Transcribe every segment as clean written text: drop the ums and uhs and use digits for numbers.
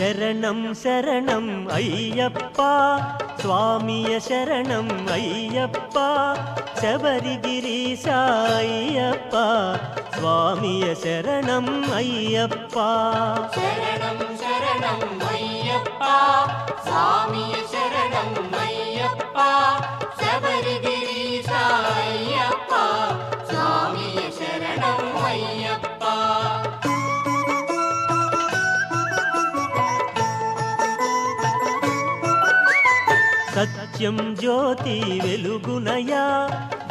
శరణం శరణం అయ్యప్ప స్వామియ శరణం అయ్యప్ప శబరిగిరీశ అయ్యప్ప స్వామియ శరణం అయ్యప్ప శరణం శరణం అయ్యప్ప స్వామియ శరణం అయ్యప్ప శబరిగిరీశ అయ్యప్ప స్వామియ శరణం అయ్యప్ప సత్యం జ్యోతి వెలుగునయా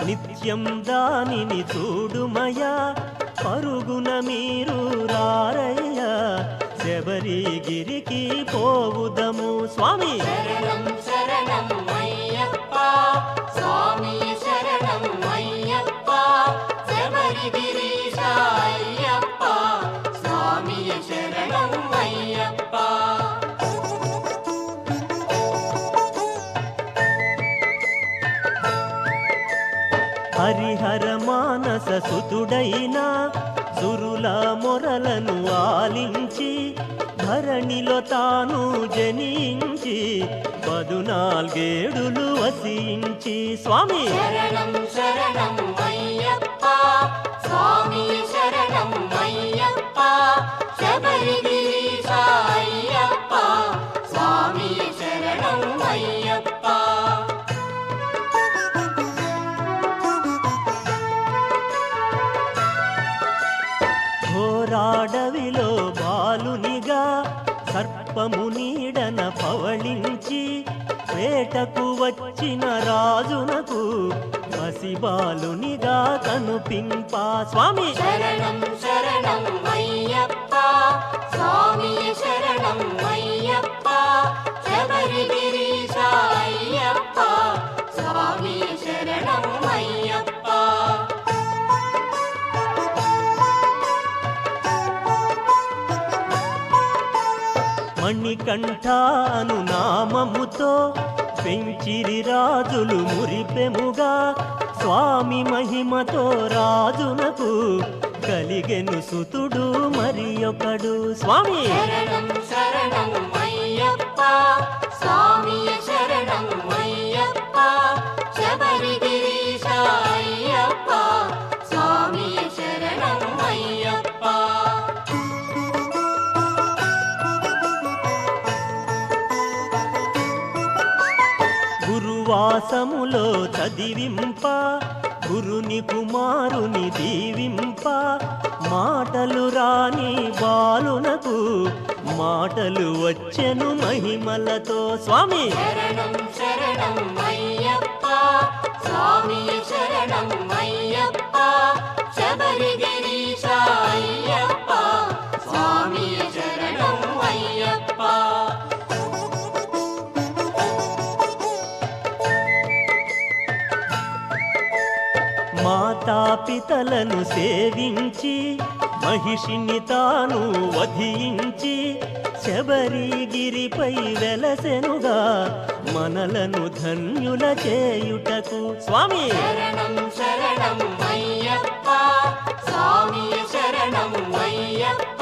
నిత్యం దానిని చూడుమయా పరుగున మీరు రారయ్యా శబరిగిరికి పోవుదము స్వామి శరణం శరణం అయ్యప్ప స్వామియ శరణం అయ్యప్ప శబరిగిరీశ అయ్యప్ప స్వామియ శరణం అయ్యప్ప హరిహర మానస సుతుడైన సురుల మొరలను ఆలించి ధరణిలో తాను జనించి 14 వసించి స్వామి శరణం శరణం అయ్యప్ప స్వామియ శరణం అయ్యప్ప శబరిగిరీశ అయ్యప్ప స్వామియ శరణం అయ్యప్ప ఘోరాడవిలో బాలునిగా సర్పము నీడన పవళించి వేటకు వచ్చిన రాజునకు పసిబాలునిగా కనుపింప స్వామి శరణం శరణం అయ్యప్ప స్వామియ శరణం అయ్యప్ప శబరిగిరీశ అయ్యప్ప స్వామియ శరణం అయ్యప్ప మణికంఠాను నామముతో పెంచిరి రాజులు మురిపెముగా స్వామి మహిమతో రాజునకు కలిగెను సుతుడు మరి ఒకడు స్వామి శరణం శరణం అయ్యప్ప స్వామియ శరణం అయ్యప్ప శబరిగిరీశ అయ్యప్ప స్వామియ శరణం అయ్యప్ప గురువాసములో చదివింప గురుని కుమారుని దీవింప మాటలు రాని బాలునకు మాటలు వచ్చెను మహిమలతో స్వామి శరణం శరణం అయ్యప్ప స్వామియ శరణం అయ్యప్ప శబరిగిరీశ అయ్యప్ప స్వామియ శరణం అయ్యప్ప మాతాపితలను సేవించి మహిషిని తాను వధించి శబరిగిరిపై వెలసెనుగా మనలను ధన్యుల చేయుటకు స్వామి శరణం శరణం అయ్యప్ప స్వామియ శరణం అయ్యప్ప